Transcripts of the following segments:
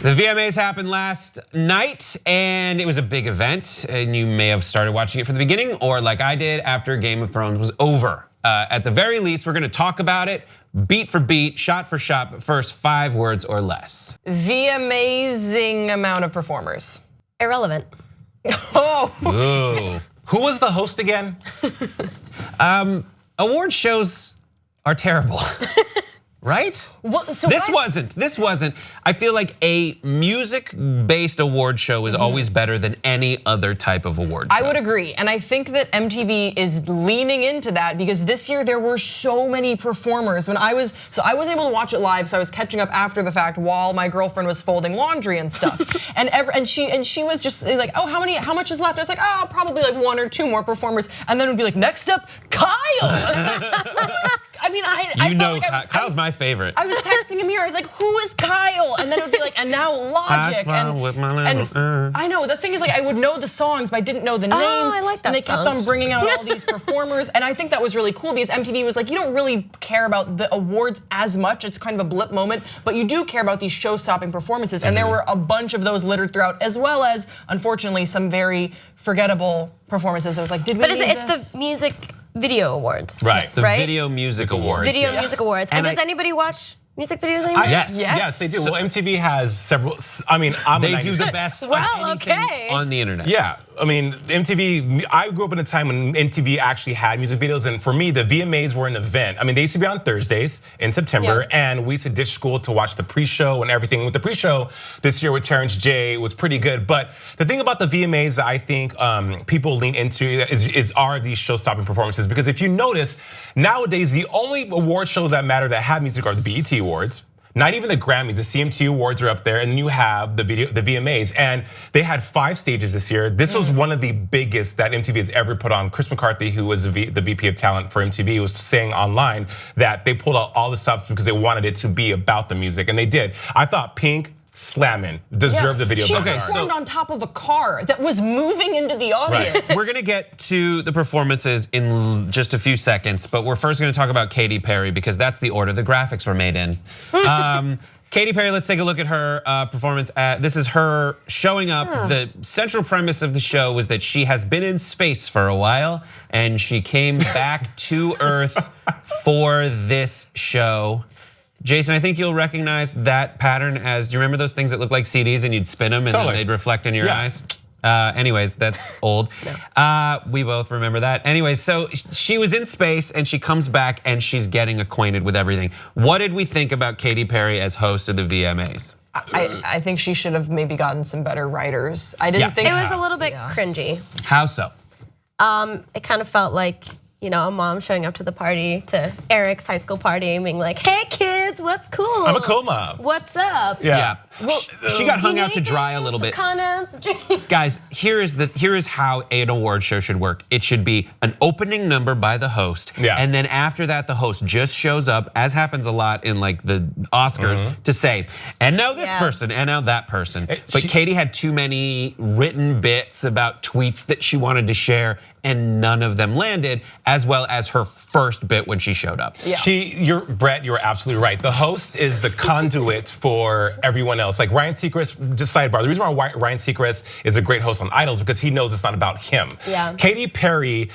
The VMAs happened last night, and it was a big event, and you may have started watching it from the beginning, or like I did after Game of Thrones was over. At the very least, we're gonna talk about it beat for beat, shot for shot, but first 5 words or less. The amazing amount of performers. Irrelevant. Oh. Ooh. Who was the host again? Award shows are terrible. Right? This wasn't. I feel like a music-based award show is always better than any other type of award show. I would agree, and I think that MTV is leaning into that because this year there were so many performers. I wasn't able to watch it live, so I was catching up after the fact while my girlfriend was folding laundry and stuff. and she was just like, oh, how much is left? I was like, oh, probably like 1 or 2 more performers, and then it would be like, next up, Kyle. I felt like Kyle's my favorite. I was texting Amir, I was like, who is Kyle? And then it would be like, and now Logic. I know, the thing is like, I would know the songs, but I didn't know the names. I like that and they kept on bringing out all these performers. And I think that was really cool because MTV was like, you don't really care about the awards as much. It's kind of a blip moment, but you do care about these show-stopping performances. And there were a bunch of those littered throughout, as well as, unfortunately, some very forgettable performances. I was like, did we need this? But it's the music video awards. Right, the Video Music Awards. Video Music Awards. And does anybody watch music videos anymore? Yes, they do. Well, MTV has several. I mean, they do the best of anything on the internet. Yeah, I mean, MTV. I grew up in a time when MTV actually had music videos, and for me, the VMAs were an event. I mean, they used to be on Thursdays in September, and we used to ditch school to watch the pre-show and everything. With the pre-show this year with Terrence J was pretty good. But the thing about the VMAs that I think people lean into are these show-stopping performances, because if you notice, nowadays the only award shows that matter that have music are the BET Awards. Not even the Grammys, the CMT Awards are up there, and then you have the VMAs, and they had 5 stages this year. This was one of the biggest that MTV has ever put on. Chris McCarthy, who was the VP of Talent for MTV, was saying online that they pulled out all the stops because they wanted it to be about the music, and they did. I thought Pink, slamming, deserved the video. She performed on top of a car that was moving into the audience. Right. We're gonna get to the performances in just a few seconds, but we're first gonna talk about Katy Perry because that's the order the graphics were made in. Katy Perry, let's take a look at her performance. This is her showing up. The central premise of the show was that she has been in space for a while and she came back to Earth for this show. Jason, I think you'll recognize that pattern as, do you remember those things that look like CDs and you'd spin them and then they'd reflect in your eyes? Anyways, that's old. We both remember that. Anyways, so she was in space and she comes back and she's getting acquainted with everything. What did we think about Katy Perry as host of the VMAs? I think she should have maybe gotten some better writers. I didn't think- It was a little bit cringy. How so? It kind of felt like, you know, a mom showing up to the party, to Eric's high school party, and being like, hey kids, what's cool? I'm a cool mom. What's up? Yeah. Well, she got hung out to dry a little bit. Condoms. Guys, here is how an award show should work. It should be an opening number by the host, and then after that, the host just shows up, as happens a lot in like the Oscars, to say, and now this person, and now that person. But Katy had too many written bits about tweets that she wanted to share, and none of them landed, as well as her first bit when she showed up. Brett, you're absolutely right. The host is the conduit for everyone else. Like Ryan Seacrest, just sidebar, the reason why Ryan Seacrest is a great host on Idols because he knows it's not about him. Katy Perry,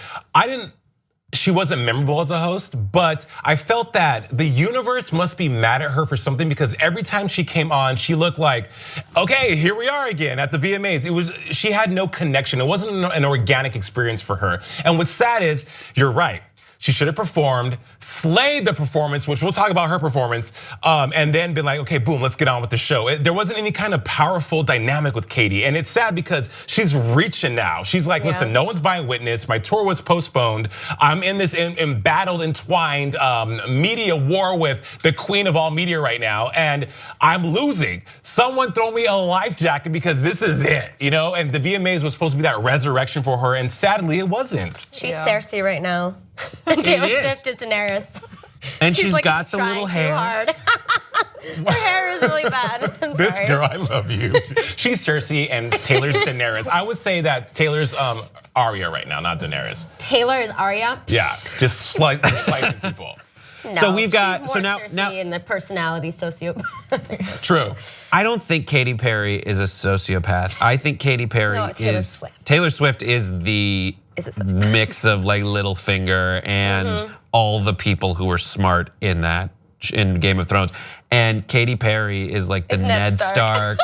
she wasn't memorable as a host, but I felt that the universe must be mad at her for something because every time she came on, she looked like, okay, here we are again at the VMAs. She had no connection. It wasn't an organic experience for her. And what's sad is, you're right. She should have performed, slayed the performance, which we'll talk about her performance, and then been like, okay, boom, let's get on with the show. There wasn't any kind of powerful dynamic with Katy, and it's sad because she's reaching now. She's like, listen, no one's buying Witness. My tour was postponed. I'm in this embattled, entwined media war with the queen of all media right now, and I'm losing. Someone throw me a life jacket because this is it, you know? And the VMAs was supposed to be that resurrection for her, and sadly, it wasn't. She's Cersei right now. And Taylor Swift is Daenerys. And she's like, got the little hair. Her hair is really bad. I'm this sorry. girl, I love you. She's Cersei and Taylor's Daenerys. I would say that Taylor's Arya right now, not Daenerys. Taylor is Arya? Yeah, just slicing people. No, So we've got she's more Cersei in the personality sociopath. True. I don't think Katy Perry is a sociopath. I think Katy Perry No, it's Taylor Swift. Taylor Swift is the mix of like Littlefinger and all the people who were smart in Game of Thrones. And Katy Perry is like the Ned Stark.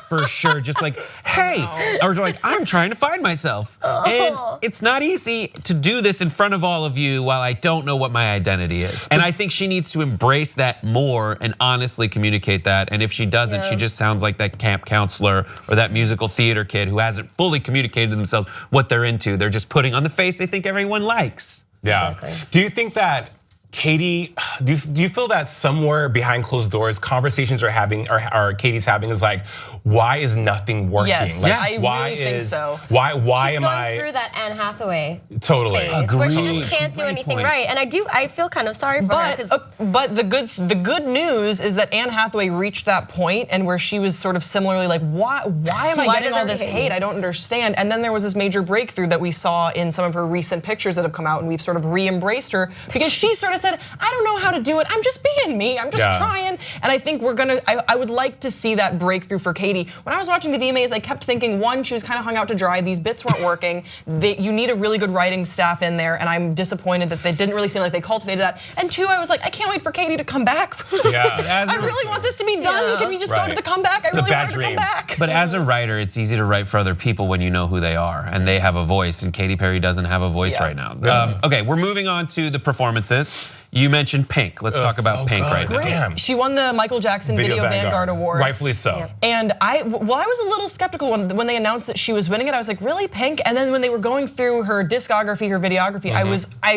For sure, just like, hey, or like, I'm trying to find myself. And it's not easy to do this in front of all of you while I don't know what my identity is. And I think she needs to embrace that more and honestly communicate that. And if she doesn't, she just sounds like that camp counselor or that musical theater kid who hasn't fully communicated to themselves what they're into. They're just putting on the face they think everyone likes. Yeah. Exactly. Do you think that Katy, do you feel that somewhere behind closed doors, conversations are Katy's having is like, why is nothing working? Yes, like, I why really think so. Why She's am I going through that Anne Hathaway totally phase where she Agreed. just can't do Great anything point. right, and I feel kind of sorry for her. But the good news is that Anne Hathaway reached that point and where she was sort of similarly like, why am I getting all this hate? I don't understand. And then there was this major breakthrough that we saw in some of her recent pictures that have come out, and we've sort of re-embraced her because she sort of said, I don't know how to do it. I'm just being me. I'm just trying. And I think I would like to see that breakthrough for Katy. When I was watching the VMAs, I kept thinking, one, she was kind of hung out to dry. These bits weren't working. You need a really good writing staff in there, and I'm disappointed that they didn't really seem like they cultivated that. And two, I was like, I can't wait for Katy to come back. I really want this to be done. Can we just go to the comeback? I really want her to come back. But as a writer, it's easy to write for other people when you know who they are and they have a voice, and Katy Perry doesn't have a voice right now. Okay, we're moving on to the performances. You mentioned Pink. Let's talk about Pink right now. Damn. She won the Michael Jackson Video Vanguard Award. Rightfully so. Yep. And I was a little skeptical when they announced that she was winning it. I was like, really, Pink? And then when they were going through her discography, her videography, I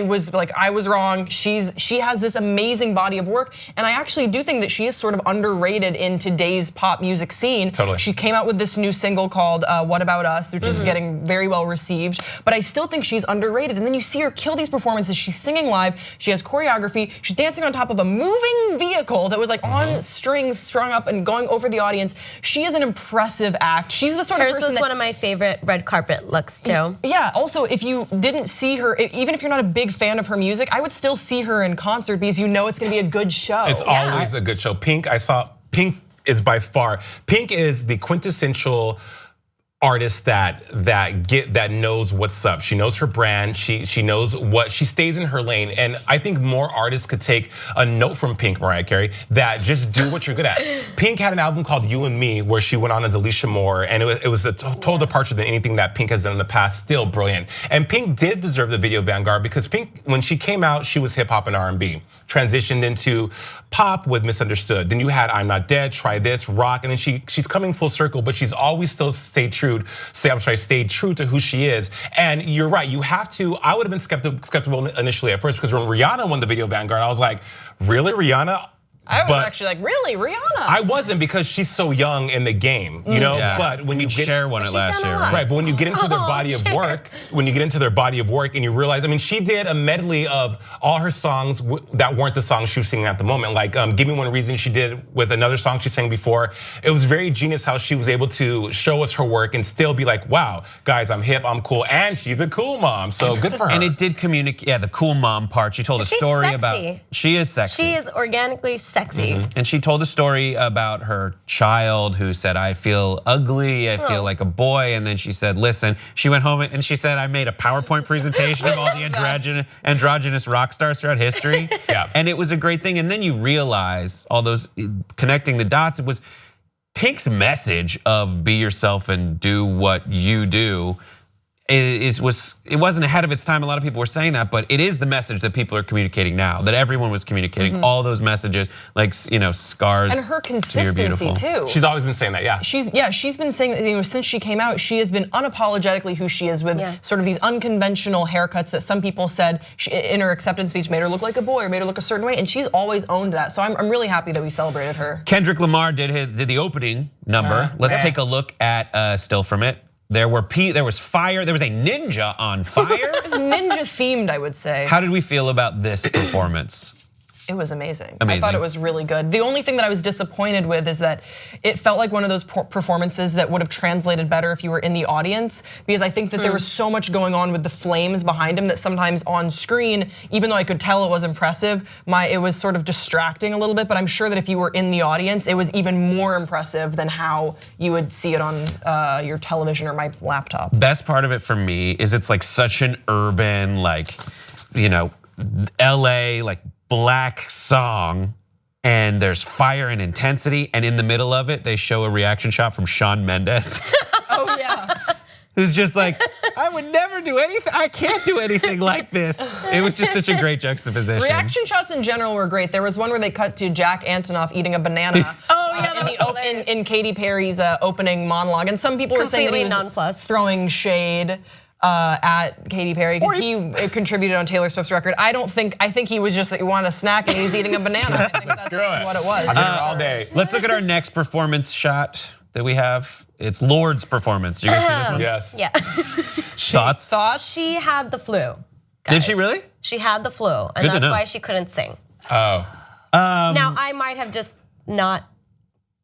was like, I was wrong. She has this amazing body of work, and I actually do think that she is sort of underrated in today's pop music scene. Totally. She came out with this new single called "What About Us," which is getting very well received. But I still think she's underrated. And then you see her kill these performances. She's singing live. She has choreography. She's dancing on top of a moving vehicle that was like on strings strung up and going over the audience. She is an impressive act. She's the sort of person Hers was one of my favorite red carpet looks too. Yeah, also if you didn't see her, even if you're not a big fan of her music, I would still see her in concert because you know it's gonna be a good show. It's always a good show. Pink is by far, Pink is the quintessential artist that knows what's up. She knows her brand. She knows what, she stays in her lane. And I think more artists could take a note from Pink, Mariah Carey, that just do what you're good at. Pink had an album called You and Me where she went on as Alicia Moore, and it was a total departure than anything that Pink has done in the past. Still brilliant. And Pink did deserve the Video Vanguard because Pink, when she came out, she was hip hop and R&B, transitioned into pop with Misunderstood. Then you had I'm Not Dead, Try This, Rock, and then she's coming full circle, but she's always still stayed true to who she is. And you're right, you have to, I would have been skeptical initially at first because when Rihanna won the Video Vanguard, I was like, really, Rihanna? I was actually like, really, Rihanna? I wasn't because she's so young in the game, you know. Yeah. But when you get, Cher won it last year, right? But when you get into their body of work, and you realize, I mean, she did a medley of all her songs that weren't the songs she was singing at the moment. Like "Give Me One Reason" she did with another song she sang before. It was very genius how she was able to show us her work and still be like, wow, guys, I'm hip, I'm cool, and she's a cool mom. So good for her. And it did communicate, the cool mom part. She told a story about. She is sexy. She is organically sexy. And she told a story about her child who said, I feel ugly, I feel like a boy. And then she said, listen, she went home and she said, I made a PowerPoint presentation of all the androgynous rock stars throughout history. And it was a great thing. And then you realize all those, connecting the dots, it was Pink's message of be yourself and do what you do. It wasn't ahead of its time. A lot of people were saying that, but it is the message that people are communicating now. That everyone was communicating all those messages, like scars. And her consistency too. She's always been saying that, yeah. She's been saying that since she came out, she has been unapologetically who she is with sort of these unconventional haircuts that some people said in her acceptance speech made her look like a boy or made her look a certain way, and she's always owned that. So I'm really happy that we celebrated her. Kendrick Lamar did the opening number. Let's take a look at still from it. There was fire. There was a ninja on fire. It was ninja themed, I would say. How did we feel about this performance? It was amazing. Amazing. I thought it was really good. The only thing that I was disappointed with is that it felt like one of those performances that would have translated better if you were in the audience, because I think that there was so much going on with the flames behind him that sometimes on screen, even though I could tell it was impressive, it was sort of distracting a little bit, but I'm sure that if you were in the audience, it was even more impressive than how you would see it on your television or my laptop. Best part of it for me is it's like such an urban, like, LA, like black song, and there's fire and intensity, and in the middle of it, they show a reaction shot from Shawn Mendes. Oh yeah. Who's just like, I would never do anything, I can't do anything like this. It was just such a great juxtaposition. Reaction shots in general were great. There was one where they cut to Jack Antonoff eating a banana. In Katy Perry's opening monologue, and some people were saying that he was throwing shade at Katy Perry because he contributed on Taylor Swift's record. I think he was just wanting a snack and he was eating a banana. I think that's what it was. I've been here all day. Let's look at our next performance shot that we have. It's Lorde's performance. You guys see this one? Yes. Yeah. Thoughts? She had the flu. Did she really? She had the flu, and Good to that's know. why she couldn't sing. Oh. Now I might have just not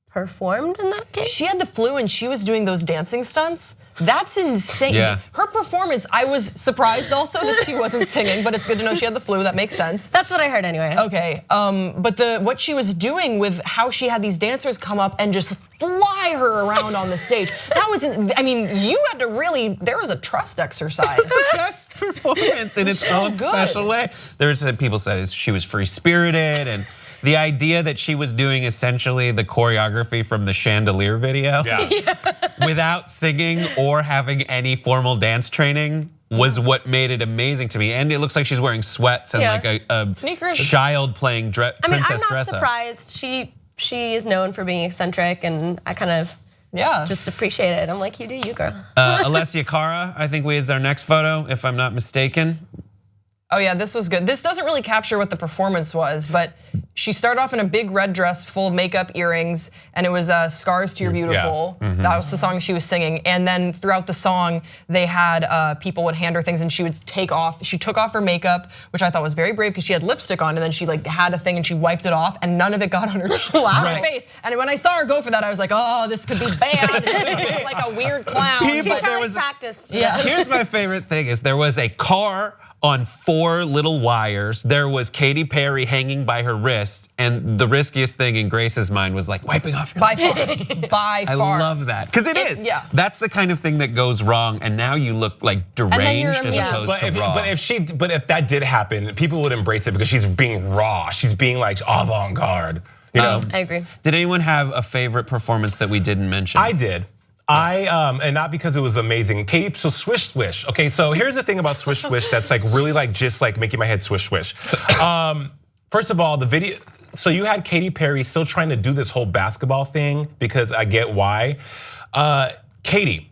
performed in that case. She had the flu and she was doing those dancing stunts. That's insane. Yeah. Her performance, I was surprised also that she wasn't singing, but it's good to know she had the flu. That makes sense. That's what I heard anyway. Okay, but what she was doing with how she had these dancers come up and just fly her around on the stage, that was, I mean, you had to really, there was a trust exercise. Best performance in its so own good. special way. There's people said she was free-spirited, and the idea that she was doing essentially the choreography from the Chandelier video without singing or having any formal dance training was what made it amazing to me. And it looks like she's wearing sweats and like a sneakers. Child playing princess I'm not dress up. surprised. She is known for being eccentric, and I kind of just appreciate it. I'm like, you do you, girl. Alessia Cara, I think is our next photo, if I'm not mistaken. Oh yeah, this was good. This doesn't really capture what the performance was, but she started off in a big red dress full of makeup, earrings, and it was Scars to Your Beautiful. That was the song she was singing. And then throughout the song, they had people would hand her things and she would take off. She took off her makeup, which I thought was very brave because she had lipstick on, and then she like had a thing and she wiped it off and none of it got on her face. And when I saw her go for that, I was like, oh, this could be bad. This could be like a weird clown. She probably practiced. Yeah. Here's my favorite thing is there was a car on 4 little wires. There was Katy Perry hanging by her wrist, and the riskiest thing in Grace's mind was like wiping off your by far. I love that, because it is. Yeah. That's the kind of thing that goes wrong, and now you look like deranged as opposed to raw. But if that did happen, people would embrace it because she's being raw. She's being like avant-garde. You know? I agree. Did anyone have a favorite performance that we didn't mention? I did. And not because it was amazing. Katy, so Swish Swish. Okay, so here's the thing about Swish Swish that's like really like just like making my head swish swish. First of all, the video. So you had Katy Perry still trying to do this whole basketball thing because I get why. Katy,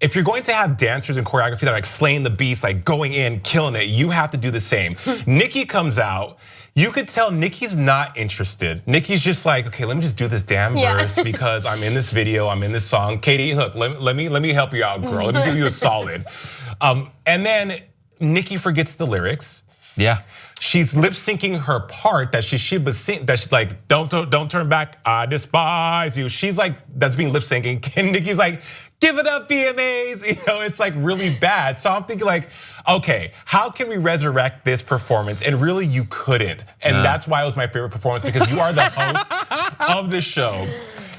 if you're going to have dancers and choreography that are like slaying the beast, like going in, killing it, you have to do the same. Nicki comes out. You could tell Nicki's not interested. Nicki's just like, okay, let me just do this damn verse because I'm in this video, I'm in this song. Katy, look, let me help you out, girl. Let me give you a solid. And then Nicki forgets the lyrics. Yeah. She's lip syncing her part that she should be sing. That she's like, don't turn back. I despise you. She's like, that's being lip syncing. And Nicki's like, give it up, VMAs. You know, it's like really bad. So I'm thinking like, okay, how can we resurrect this performance? And really, you couldn't. And that's why it was my favorite performance, because you are the host of the show.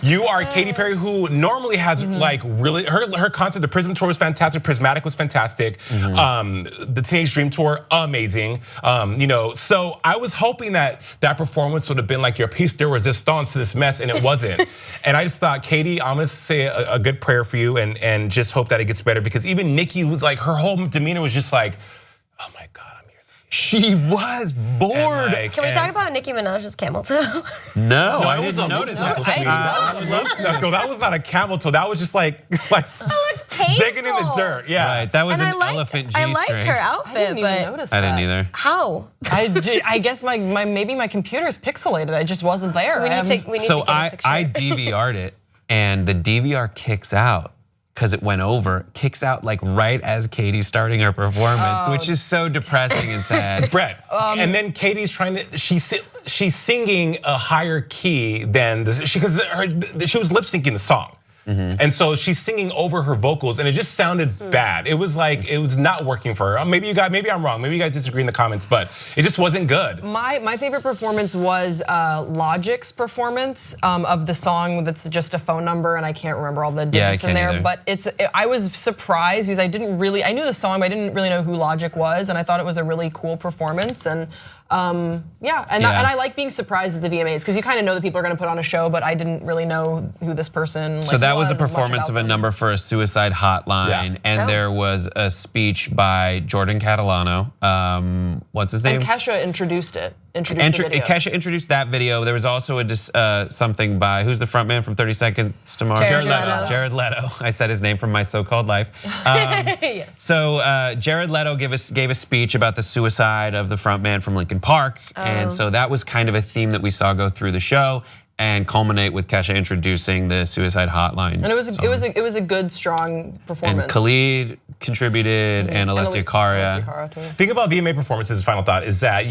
You are Katy Perry, who normally has like really, her concert, the Prism tour was fantastic, Prismatic was fantastic, the Teenage Dream tour, amazing. You know, so I was hoping that that performance would have been like your piece de resistance to this mess, and it wasn't. And I just thought, Katy, I'm gonna say a good prayer for you, and just hope that it gets better, because even Nicki was like, her whole demeanor was just like, oh my God. She was bored. Can we talk about Nicki Minaj's camel toe? No, I was didn't a notice motorcycle that. sweetie. That was not a camel toe. That was just like digging in the dirt. Yeah, right. That was And an elephant I G-string. liked her outfit, I didn't even but notice I that. didn't either. how? I guess maybe my computer's pixelated. I just wasn't there. We need to get a picture. I DVR'd it, and the DVR kicks out because it went over, kicks out like right as Katie's starting her performance, which is so depressing and sad. Brett, and then Katie's trying to, she's singing a higher key than this, she was lip syncing the song. And so she's singing over her vocals, and it just sounded bad. It was like it was not working for her. Maybe I'm wrong. Maybe you guys disagree in the comments, but it just wasn't good. My favorite performance was Logic's performance of the song that's just a phone number, and I can't remember all the digits in there. Either. But I was surprised because I knew the song, but I didn't really know who Logic was, and I thought it was a really cool performance. And and I like being surprised at the VMAs because you kind of know that people are going to put on a show, but I didn't really know who this person. So that was a performance of a number for a suicide hotline, and there was a speech by Jordan Catalano. What's his name? And Kesha introduced it. The video. Kesha introduced that video. There was also something by, who's the front man from 30 Seconds to Mars? Jared Leto. Jared Leto. I said his name from my so-called life. Yes. So Jared Leto gave a speech about the suicide of the front man from Linkin Park, and so that was kind of a theme that we saw go through the show and culminate with Kesha introducing the suicide hotline. And it was a good, strong performance. And Khalid contributed, and Alessia Cara. Think about VMA performances. Final thought is that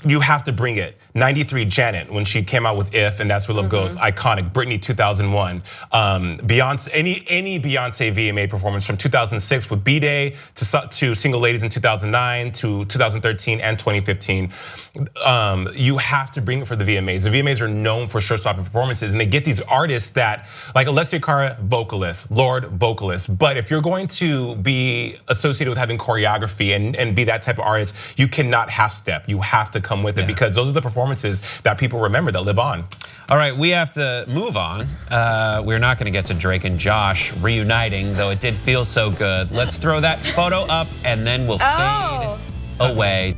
you have to bring it. 93, Janet, when she came out with If, and That's Where Love Goes, iconic. Britney, 2001. Beyonce, any Beyonce VMA performance from 2006 with B-Day to Single Ladies in 2009 to 2013 and 2015. You have to bring it for the VMAs. The VMAs are known for show-stopping performances, and they get these artists that, like Alessia Cara, vocalist, Lorde, vocalist. But if you're going to be associated with having choreography and be that type of artist, you cannot half-step. You have to come with it because those are the performances that people remember, that live on. All right, we have to move on. We're not gonna get to Drake and Josh reuniting, though it did feel so good. Let's throw that photo up and then we'll fade away.